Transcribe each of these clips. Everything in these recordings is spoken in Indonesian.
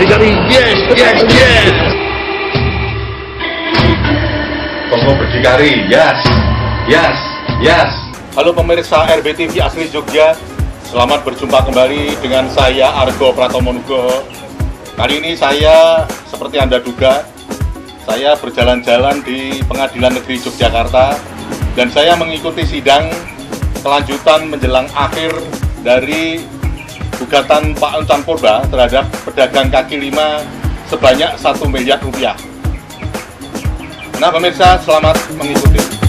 berdikari, yes, yes, yes. Toko berdikari, yes, yes, yes. Halo pemirsa RBTV Asli Jogja, selamat berjumpa kembali dengan saya Argo Pratomo Nugroho. Kali ini saya, seperti Anda duga, saya berjalan-jalan di Pengadilan Negeri Yogyakarta dan saya mengikuti sidang kelanjutan menjelang akhir dari gugatan Pak Oncan Purba terhadap pedagang kaki lima sebanyak 1 miliar rupiah. Nah pemirsa, selamat mengikuti.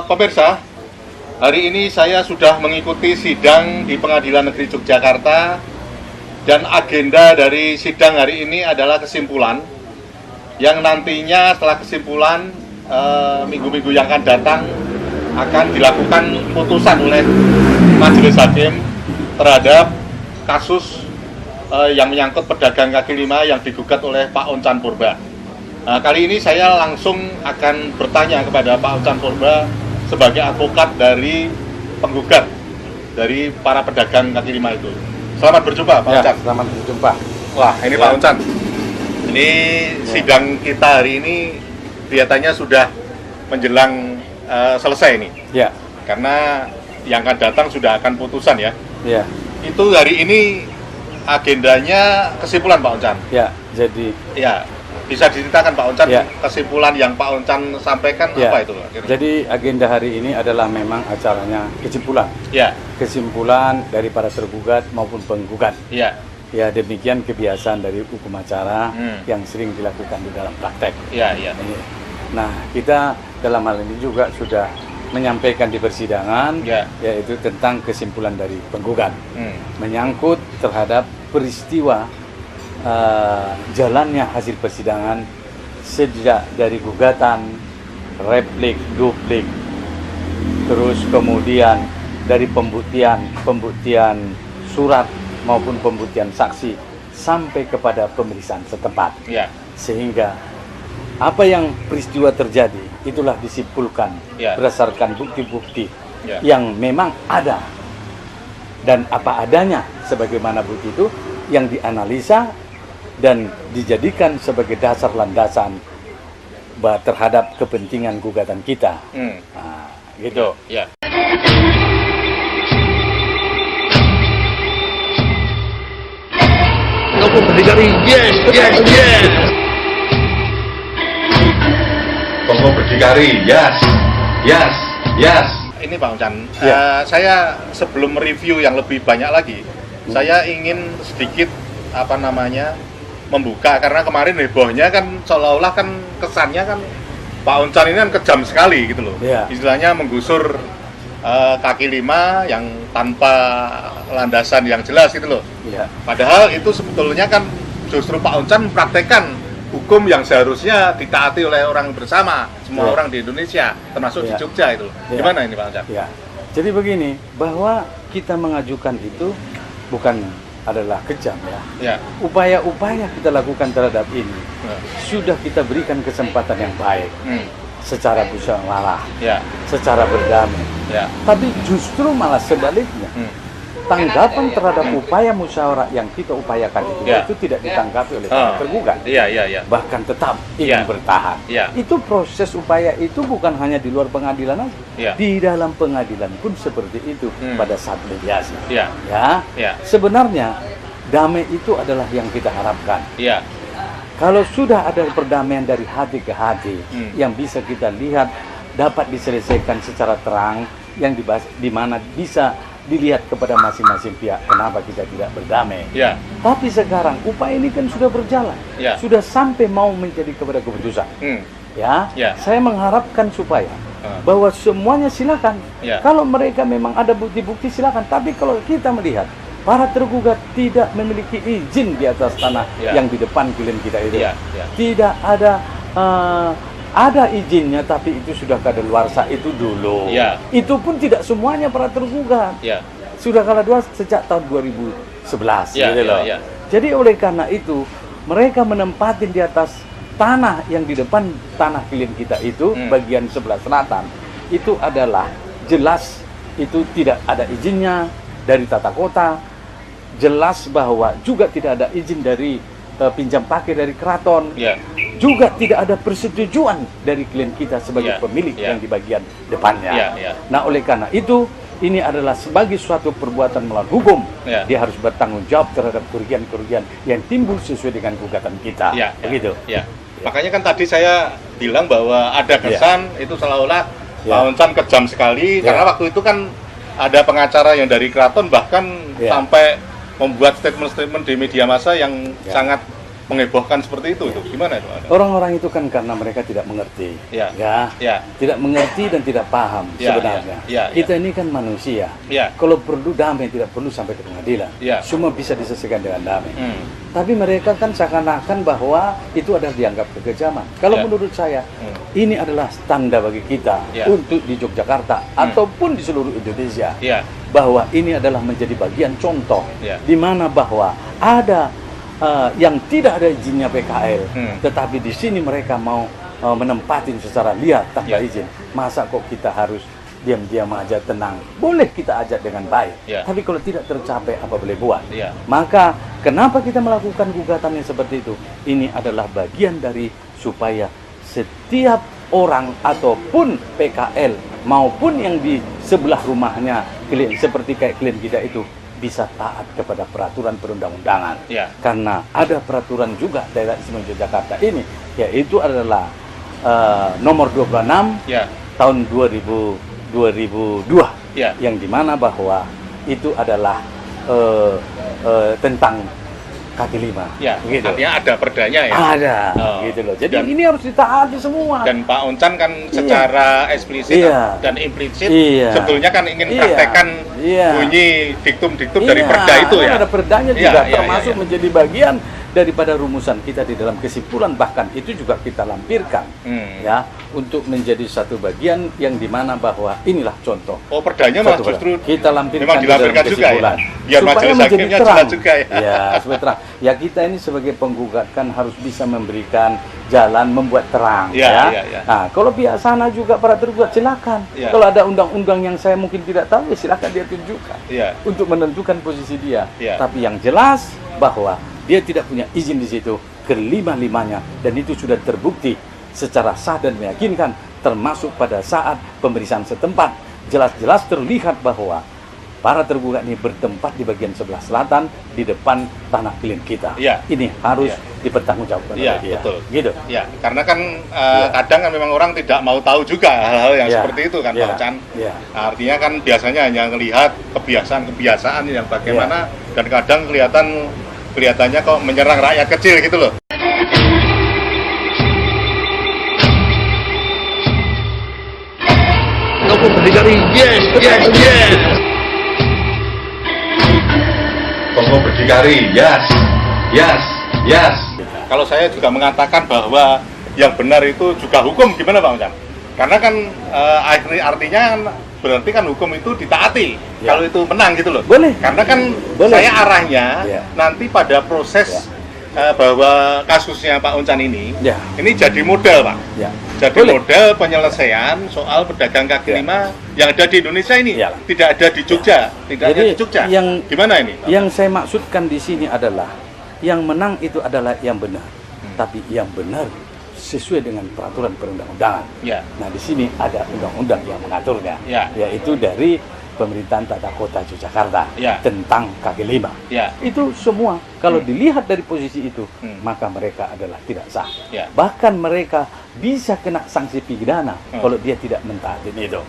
Pemirsa, hari ini saya sudah mengikuti sidang di Pengadilan Negeri Yogyakarta dan agenda dari sidang hari ini adalah kesimpulan yang nantinya setelah kesimpulan minggu-minggu yang akan datang akan dilakukan putusan oleh Majelis Hakim terhadap kasus yang menyangkut pedagang kaki lima yang digugat oleh Pak Oncan Purba. Nah, kali ini saya langsung akan bertanya kepada Pak Oncan Purba sebagai advokat dari penggugat dari para pedagang kaki lima itu. Selamat berjumpa Pak Oncan. Selamat berjumpa. Wah, ini Pak Oncan. Ini sidang kita hari ini kelihatannya sudah menjelang selesai ini. Ya. Karena yang akan datang sudah akan putusan ya. Ya. Itu hari ini agendanya kesimpulan Pak Oncan. Ya, jadi ya. Bisa diceritakan Pak Oncan, ya, kesimpulan yang Pak Oncan sampaikan ya, apa itu Pak? Jadi agenda hari ini adalah memang acaranya kesimpulan. Ya. Kesimpulan dari para tergugat maupun penggugat. Ya. Ya, demikian kebiasaan dari hukum acara yang sering dilakukan di dalam praktek. Ya, ya. Nah, kita dalam hal ini juga sudah menyampaikan di persidangan, ya, yaitu tentang kesimpulan dari penggugat. Menyangkut terhadap peristiwa jalannya hasil persidangan sejak dari gugatan, replik, duplik, terus kemudian dari pembuktian surat maupun pembuktian saksi sampai kepada pemeriksaan setempat. Ya. Sehingga apa yang peristiwa terjadi itulah disimpulkan berdasarkan bukti-bukti yang memang ada dan apa adanya sebagaimana bukti itu yang dianalisa dan dijadikan sebagai dasar landasan terhadap kepentingan gugatan kita. Nah, gitu. Ya. Toko berdikari, yes, yes, yes. Toko berdikari, yes, yes, yes. Ini Pak Oncan, saya sebelum review yang lebih banyak lagi, saya ingin sedikit membuka, karena kemarin hebohnya kan seolah-olah kan kesannya kan Pak Oncan ini kan kejam sekali gitu loh. Iya. Istilahnya menggusur kaki lima yang tanpa landasan yang jelas gitu loh. Iya. Padahal itu sebetulnya kan justru Pak Oncan mempraktekkan hukum yang seharusnya ditaati oleh orang bersama, semua Iya. orang di Indonesia, termasuk di Iya. Jogja itu. Iya. Gimana ini Pak Oncan? Ya, jadi begini, bahwa kita mengajukan itu bukan adalah kejam ya. Ya. Upaya-upaya kita lakukan terhadap ini Nah. sudah kita berikan kesempatan yang baik secara musyawarah, Ya. secara berdamai. Ya. Tapi justru malah sebaliknya, tanggapan terhadap upaya musyawarah yang kita upayakan Ya. itu tidak ditanggapi oleh Oh. tergugat. Iya, iya, iya. Bahkan tetap ingin Ya. bertahan. Ya. Itu proses upaya itu bukan hanya di luar pengadilan aja. Ya. Di dalam pengadilan pun seperti itu pada saat mediasi. Ya. Ya. Ya. Sebenarnya damai itu adalah yang kita harapkan. Iya. Kalau sudah ada perdamaian dari hati ke hati yang bisa kita lihat dapat diselesaikan secara terang, yang di mana bisa dilihat kepada masing-masing pihak kenapa kita tidak berdamai. Ya. Tapi sekarang upaya ini kan sudah berjalan, Ya. sudah sampai mau menjadi kepada keputusan. Ya, Ya. saya mengharapkan supaya bahwa semuanya silakan. Ya. Kalau mereka memang ada bukti-bukti silakan. Tapi kalau kita melihat para tergugat tidak memiliki izin di atas tanah Ya. yang di depan klien kita itu, Ya. Ya. tidak ada izinnya, tapi itu sudah kadaluarsa itu dulu. Ya. Itu pun tidak semuanya para tergugat. Ya. Sudah kadaluarsa sejak tahun 2011. Ya, gitu ya, loh. ya. Jadi oleh karena itu mereka menempatin di atas tanah yang di depan tanah klien kita itu bagian sebelah selatan itu adalah jelas itu tidak ada izinnya dari tata kota, jelas bahwa juga tidak ada izin dari pinjam pakai dari keraton, Ya. juga tidak ada persetujuan dari klien kita sebagai Ya, pemilik ya. yang di bagian depannya. Ya, ya. Nah oleh karena itu ini adalah sebagai suatu perbuatan melawan hukum. Ya. Dia harus bertanggung jawab terhadap kerugian-kerugian yang timbul sesuai dengan gugatan kita. Ya, Begitu. Ya. Makanya kan tadi saya bilang bahwa ada kesan itu seolah-olah Pak Oncan kejam sekali karena waktu itu kan ada pengacara yang dari keraton bahkan sampai membuat statement-statement di media massa yang sangat menghebohkan seperti itu. Gimana itu? Orang-orang itu kan karena mereka tidak mengerti, Ya. tidak mengerti dan tidak paham sebenarnya. Kita ini kan manusia. Ya. Kalau perlu damai tidak perlu sampai ke pengadilan. Ya. Semua bisa diselesaikan dengan damai. Tapi mereka kan seakan-akan bahwa itu adalah dianggap kekejaman. Kalau menurut saya ini adalah tanda bagi kita untuk di Yogyakarta ataupun di seluruh Indonesia bahwa ini adalah menjadi bagian contoh di mana bahwa ada yang tidak ada izinnya PKL, tetapi di sini mereka mau menempatin secara liar tanpa izin. Masa kok kita harus diam-diam aja tenang? Boleh kita ajak dengan baik, tapi kalau tidak tercapai apa boleh buat? Maka kenapa kita melakukan gugatan yang seperti itu? Ini adalah bagian dari supaya setiap orang ataupun PKL maupun yang di sebelah rumahnya klien seperti kayak klien kita itu bisa taat kepada peraturan perundang-undangan. Karena ada peraturan juga daerah istimewa Yogyakarta ini, yaitu adalah nomor 26 tahun 2002 yang dimana bahwa itu adalah tentang kaki lima. Begitu. Artinya ada perdanya ya? Ada, gitu loh. Jadi ini harus ditaati semua. Dan Pak Oncan kan secara eksplisit dan implisit sebetulnya kan ingin praktekkan bunyi diktum-diktum dari perda itu ya? Ada perdanya juga termasuk menjadi bagian daripada rumusan kita di dalam kesimpulan, bahkan itu juga kita lampirkan ya untuk menjadi satu bagian yang dimana bahwa inilah contoh. Oh, perdanya malah justru kita lampirkan di dalam kesimpulan juga ya? Biar supaya menjadi terang juga ya. Ya, supaya terang. Ya kita ini sebagai penggugat kan harus bisa memberikan jalan membuat terang ya. Nah, kalau pihak sana juga para tergugat silakan. Kalau ada undang-undang yang saya mungkin tidak tahu ya silakan dia tunjukkan untuk menentukan posisi dia. Tapi yang jelas bahwa dia tidak punya izin di situ kelima-limanya, dan itu sudah terbukti secara sah dan meyakinkan, termasuk pada saat pemeriksaan setempat jelas-jelas terlihat bahwa para tergugat ini bertempat di bagian sebelah selatan di depan tanah klien kita. Ini harus dipertanggungjawabkan oleh dia. Betul. Gitu. Karena kan kadang kan memang orang tidak mau tahu juga hal-hal yang seperti itu kan, Pak Oncan. Artinya kan biasanya hanya melihat kebiasaan-kebiasaan yang bagaimana dan kadang kelihatannya kok menyerang rakyat kecil gitu loh. berdikari, yes, yes, yes. Kongo berdikari, yes, yes, yes. Kalau saya juga mengatakan bahwa yang benar itu juga hukum, gimana Pak Oncan? Karena kan artinya kan berarti kan hukum itu ditaati Ya. kalau itu menang gitu loh. Boleh. Karena kan Boleh. saya arahnya Ya. nanti pada proses bahwa kasusnya Pak Oncan ini Ya. jadi model Pak. Ya. Jadi Boleh. model penyelesaian soal pedagang kaki Ya. lima yang ada di Indonesia ini, Ya. tidak ada di Jogja, tidak ada Jadi, di Jogja. yang- Gimana ini? Pak? Yang saya maksudkan di sini adalah yang menang itu adalah yang benar, tapi yang benar sesuai dengan peraturan perundang-undangan. Ya. Nah, di sini ada undang-undang yang mengaturnya, Ya. yaitu dari Pemerintahan Tata Kota Yogyakarta Ya. tentang kaki lima. Ya. Itu semua kalau dilihat dari posisi itu, Hmm. maka mereka adalah tidak sah. Ya. Bahkan mereka bisa kena sanksi pidana kalau dia tidak mentaati itu.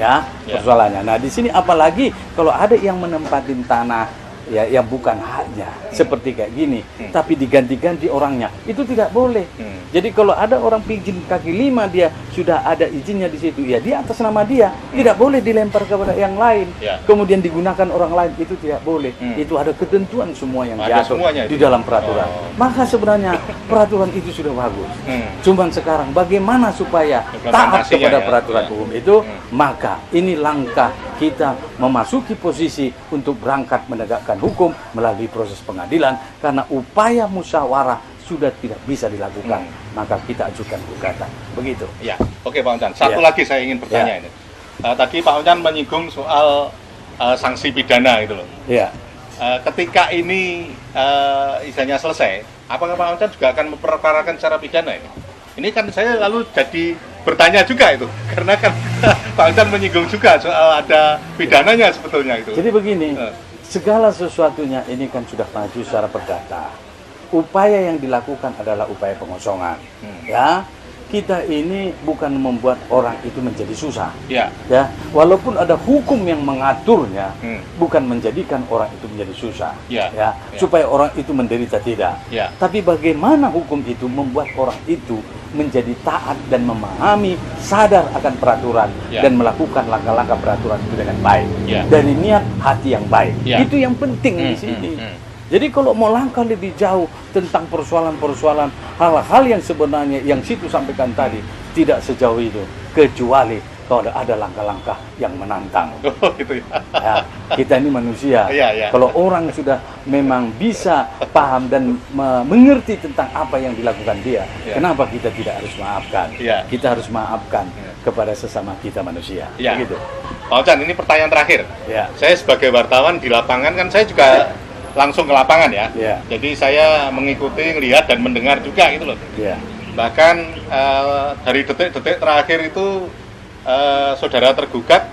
Ya, Ya. persoalannya. Nah, di sini apalagi kalau ada yang menempatin tanah ya yang bukan haknya seperti kayak gini, tapi diganti-ganti orangnya, itu tidak boleh. Jadi kalau ada orang pijin kaki lima, dia sudah ada izinnya di situ, ya dia atas nama dia, tidak boleh dilempar kepada yang lain, Ya. kemudian digunakan orang lain, itu tidak boleh. Hmm. Itu ada ketentuan semua yang Ada diatur semuanya di itu? dalam peraturan. Oh. Maka sebenarnya peraturan itu sudah bagus. Hmm. Cuman sekarang bagaimana supaya taat Implementasinya kepada ya. peraturan Ya. umum itu, Hmm. maka ini langkah kita memasuki posisi untuk berangkat menegakkan hukum melalui proses pengadilan, karena upaya musyawarah sudah tidak bisa dilakukan, maka kita ajukan gugatan. Begitu. Ya, oke Pak Oncan. Satu Ya. lagi saya ingin bertanya Ya. ini. Tadi Pak Oncan menyinggung soal sanksi pidana gitu loh. Ya. Ketika ini istilahnya selesai, apakah Pak Oncan juga akan memperkarakan secara pidana ini? Ini kan saya lalu jadi bertanya juga itu, karena kan Pak Oncan menyinggung juga soal ada pidananya sebetulnya itu. Jadi begini, Eh. segala sesuatunya ini kan sudah maju secara perdata. Upaya yang dilakukan adalah upaya pengosongan. Ya, kita ini bukan membuat orang itu menjadi susah. Ya, Ya, walaupun ada hukum yang mengaturnya, Hmm. bukan menjadikan orang itu menjadi susah. Ya, ya. Supaya orang itu menderita, tidak. Ya. Tapi bagaimana hukum itu membuat orang itu menjadi taat dan memahami, sadar akan peraturan, Ya. dan melakukan langkah-langkah peraturan itu dengan baik, Ya. dari niat hati yang baik. Ya. Itu yang penting di sini. Jadi kalau mau langkah lebih jauh tentang persoalan-persoalan, hal-hal yang sebenarnya yang situ sampaikan tadi, tidak sejauh itu, kecuali kalau ada langkah-langkah yang menantang. Oh gitu ya. Ya, kita ini manusia. Iya, iya. Kalau orang sudah memang bisa paham dan mengerti tentang apa yang dilakukan dia, Iya. kenapa kita tidak harus maafkan? Iya. Kita harus maafkan Iya. kepada sesama kita manusia. Ya. Begitu. Pak Oncan, ini pertanyaan terakhir. Ya. Saya sebagai wartawan di lapangan kan saya juga langsung ke lapangan ya. Ya. Jadi saya mengikuti, melihat dan mendengar juga gitu loh. Ya. Bahkan dari detik-detik terakhir itu saudara tergugat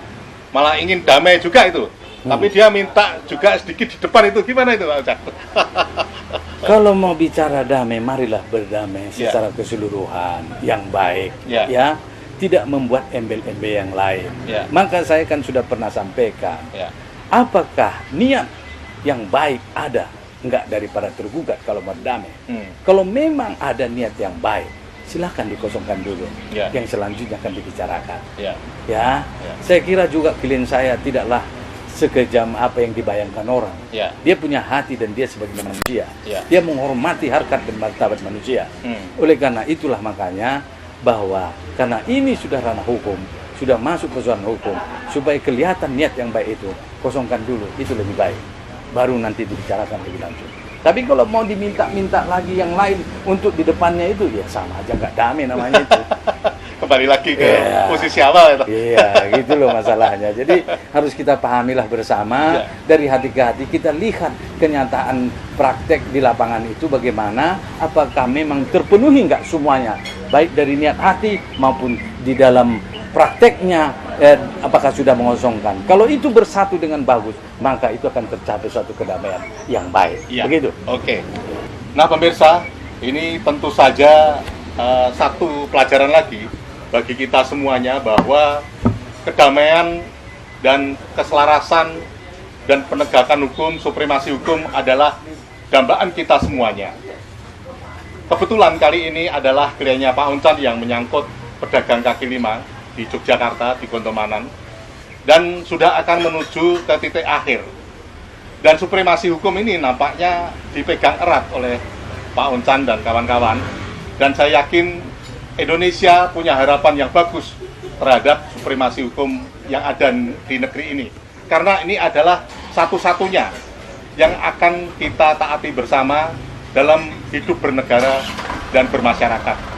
malah ingin damai juga itu. Tapi dia minta juga sedikit di depan itu. Gimana itu Pak Oncan? Kalau mau bicara damai, marilah berdamai Ya. secara keseluruhan yang baik, Ya. ya. Tidak membuat embel-embel yang lain. Ya. Maka saya kan sudah pernah sampaikan, Ya. apakah niat yang baik ada enggak dari para tergugat kalau berdamai? Kalau memang ada niat yang baik, silahkan dikosongkan dulu. Ya. Yang selanjutnya akan dibicarakan. Ya. Ya, saya kira juga klien saya tidaklah sekejam apa yang dibayangkan orang. Ya. Dia punya hati dan dia sebagai manusia. Ya. Dia menghormati harkat dan martabat manusia. Oleh karena itulah makanya bahwa karena ini sudah ranah hukum, sudah masuk persoalan hukum, supaya kelihatan niat yang baik itu, kosongkan dulu, itu lebih baik. Baru nanti dibicarakan lebih lanjut. Tapi kalau mau diminta-minta lagi yang lain untuk di depannya itu, ya sama aja nggak damai namanya itu. Kembali lagi ke Iya. posisi awal itu. Iya, gitu loh masalahnya. Jadi harus kita pahamilah bersama, Ya. dari hati ke hati kita lihat kenyataan praktek di lapangan itu bagaimana, apakah memang terpenuhi nggak semuanya, baik dari niat hati maupun di dalam prakteknya, apakah sudah mengosongkan. Kalau itu bersatu dengan bagus, maka itu akan tercapai suatu kedamaian yang baik. Iya. Begitu. Oke. Nah pemirsa, ini tentu saja satu pelajaran lagi bagi kita semuanya bahwa kedamaian dan keselarasan dan penegakan hukum, supremasi hukum adalah dambaan kita semuanya. Kebetulan kali ini adalah kliennya Pak Oncan yang menyangkut pedagang kaki lima di Yogyakarta, di Gondomanan. dan sudah akan menuju ke titik akhir. Dan supremasi hukum ini nampaknya dipegang erat oleh Pak Oncan dan kawan-kawan. Dan saya yakin Indonesia punya harapan yang bagus terhadap supremasi hukum yang ada di negeri ini. Karena ini adalah satu-satunya yang akan kita taati bersama dalam hidup bernegara dan bermasyarakat.